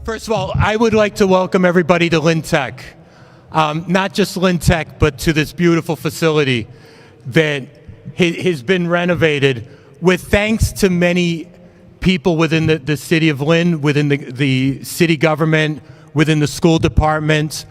First of all, I would like to welcome everybody to Lynn Tech. Not just Lynn Tech, but to this beautiful facility that has been renovated with thanks to many people within the city of Lynn, within the city government, within the school department.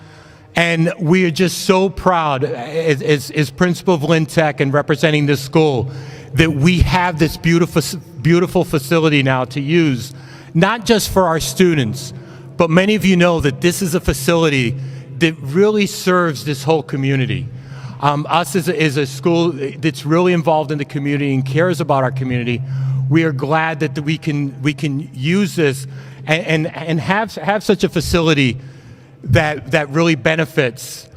And we are just so proud as principal of Lynn Tech and representing this school that we have this beautiful facility now to use, not just for our students, but many of you know that this is a facility that really serves this whole community. Us as a school that's really involved in the community and cares about our community, we are glad that we can use this and have such a facility that really benefits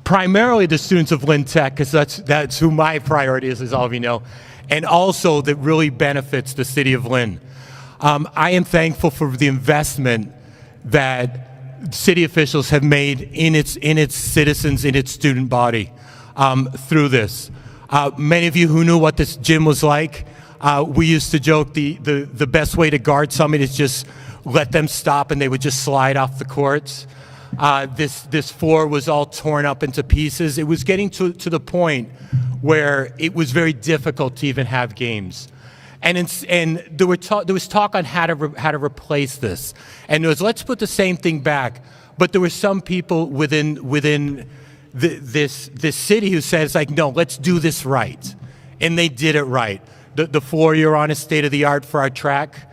primarily the students of Lynn Tech, because that's who my priority is, as all of you know, and also that really benefits the city of Lynn. I am thankful for the investment that city officials have made in its citizens, in its student body through this. Many of you who knew what this gym was like, we used to joke the best way to guard somebody is just let them stop and they would just slide off the courts. This floor was all torn up into pieces. It was getting to the point where it was very difficult to even have games. And there was talk on how to replace this. And it was, let's put the same thing back. But there were some people within this city who said, it's like, no, let's do this right. And they did it right. The floor you're on is state-of-the-art for our track.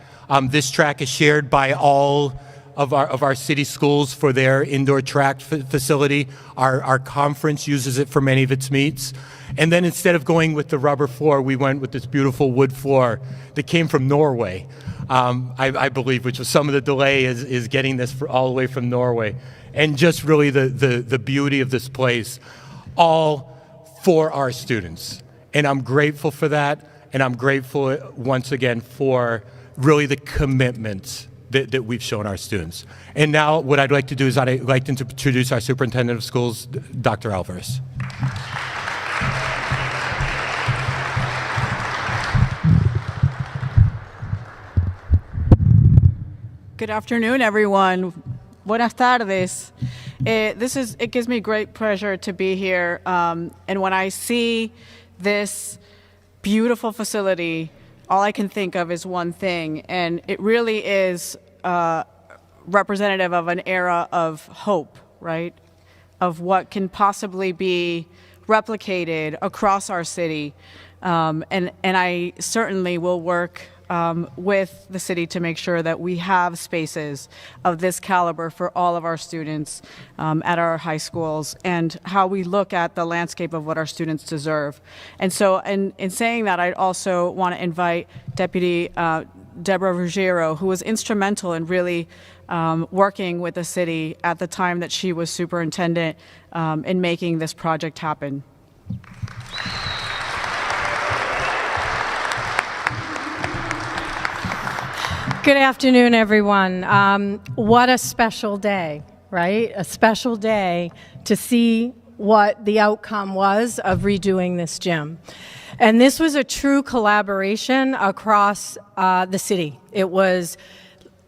This track is shared by all of our city schools for their indoor track facility. Our conference uses it for many of its meets. And then instead of going with the rubber floor, we went with this beautiful wood floor that came from Norway, I believe, which was some of the delay is getting this all the way from Norway. And just really the beauty of this place, all for our students. And I'm grateful for that. And I'm grateful once again for really the commitment that we've shown our students. And now what I'd like to do is I'd like to introduce our superintendent of schools, Dr. Alvarez. Good afternoon, everyone. Buenas tardes. It gives me great pleasure to be here. And when I see this beautiful facility, all I can think of is one thing, and it really is representative of an era of hope, right? Of what can possibly be replicated across our city. And I certainly will work with the city to make sure that we have spaces of this caliber for all of our students at our high schools, and how we look at the landscape of what our students deserve. And so in saying that, I'd also want to invite Deputy Deborah Ruggiero, who was instrumental in really working with the city at the time that she was superintendent in making this project happen. Good afternoon, everyone. What a special day, right? A special day to see what the outcome was of redoing this gym. And this was a true collaboration across the city. It was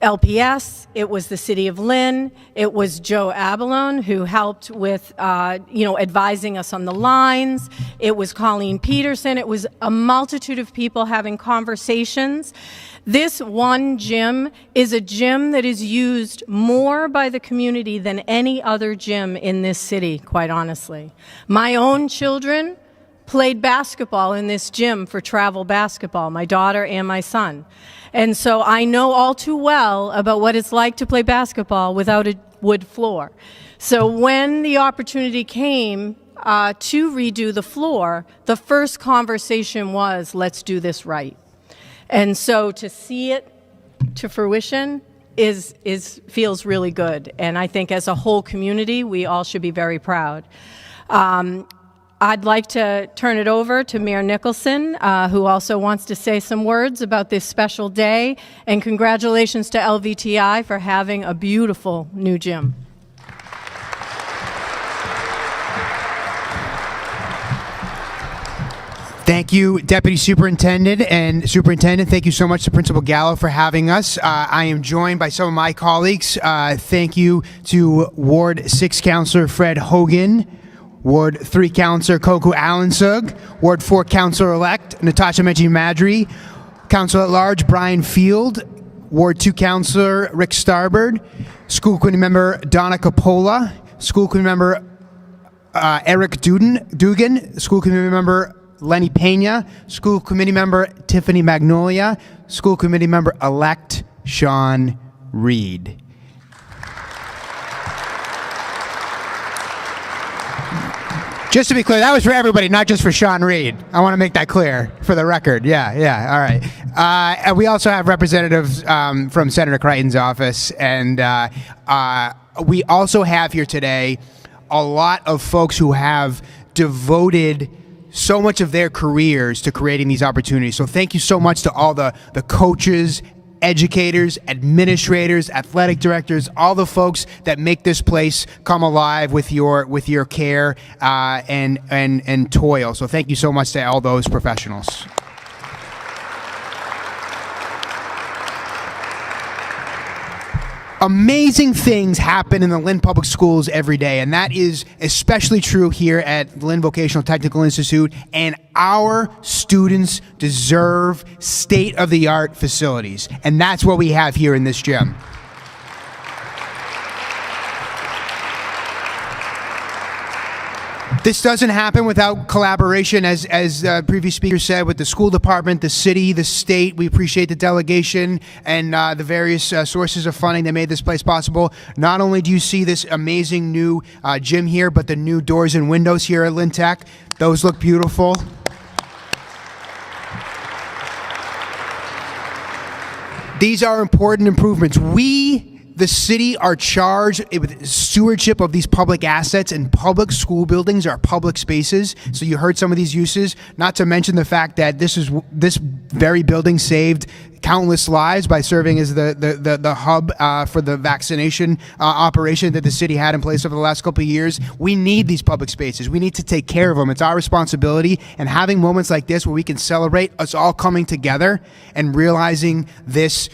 LPS, it was the City of Lynn, it was Joe Abalone, who helped with, advising us on the lines. It was Colleen Peterson. It was a multitude of people having conversations. This one gym is a gym that is used more by the community than any other gym in this city, quite honestly. My own children played basketball in this gym for travel basketball, my daughter and my son. And so I know all too well about what it's like to play basketball without a wood floor. So when the opportunity came to redo the floor, the first conversation was, let's do this right. And so to see it to fruition feels really good. And I think as a whole community, we all should be very proud. I'd like to turn it over to Mayor Nicholson, who also wants to say some words about this special day. And congratulations to LVTI for having a beautiful new gym. Thank you, Deputy Superintendent and Superintendent. Thank you so much to Principal Gallo for having us. I am joined by some of my colleagues. Thank you to Ward 6 Councilor Fred Hogan, Ward 3 Councilor Koku Allensug, Ward 4 Councilor-elect Natasha Menchie-Madry, Councilor-at-Large Brian Field, Ward 2 Councilor Rick Starbird, School Committee Member Donna Capola, School Committee Member Eric Dugan, School Committee Member Lenny Pena, School Committee Member Tiffany Magnolia, School Committee Member-elect Sean Reed. Just to be clear, that was for everybody, not just for Sean Reed. I want to make that clear for the record. Yeah, all right. And we also have representatives from Senator Crichton's office, and we also have here today a lot of folks who have devoted so much of their careers to creating these opportunities. So thank you so much to all the coaches, educators, administrators, athletic directors, all the folks that make this place come alive with your care and toil. So thank you so much to all those professionals. Amazing things happen in the Lynn Public Schools every day, and that is especially true here at Lynn Vocational Technical Institute, and our students deserve state-of-the-art facilities, and that's what we have here in this gym. This doesn't happen without collaboration, as the previous speaker said, with the school department, the city, the state. We appreciate the delegation and the various sources of funding that made this place possible. Not only do you see this amazing new gym here, but the new doors and windows here at Lynn Tech. Those look beautiful. These are important improvements. We, the city, are charged with stewardship of these public assets, and public school buildings are public spaces. So you heard some of these uses, not to mention the fact that this very building saved countless lives by serving as the hub for the vaccination operation that the city had in place over the last couple of years. We need these public spaces. We need to take care of them. It's our responsibility, and having moments like this where we can celebrate us all coming together and realizing this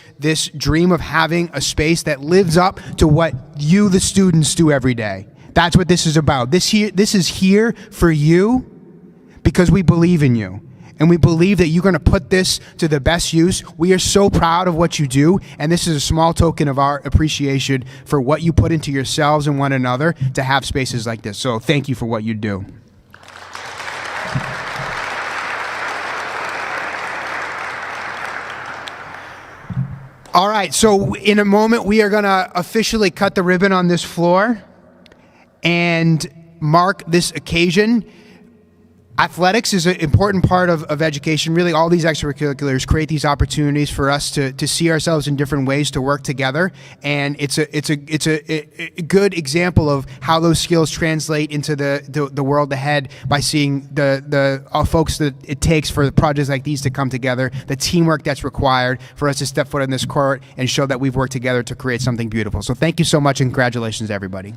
dream of having a space that lives up to what you, the students, do every day. That's what this is about. This is here for you because we believe in you. And we believe that you're going to put this to the best use. We are so proud of what you do, and this is a small token of our appreciation for what you put into yourselves and one another to have spaces like this. So thank you for what you do. All right, so in a moment, we are going to officially cut the ribbon on this floor and mark this occasion. Athletics is an important part of education. Really, all these extracurriculars create these opportunities for us to see ourselves in different ways, to work together, and it's a good example of how those skills translate into the world ahead by seeing the folks that it takes for projects like these to come together, the teamwork that's required for us to step foot in this court and show that we've worked together to create something beautiful. So thank you so much, and congratulations, everybody.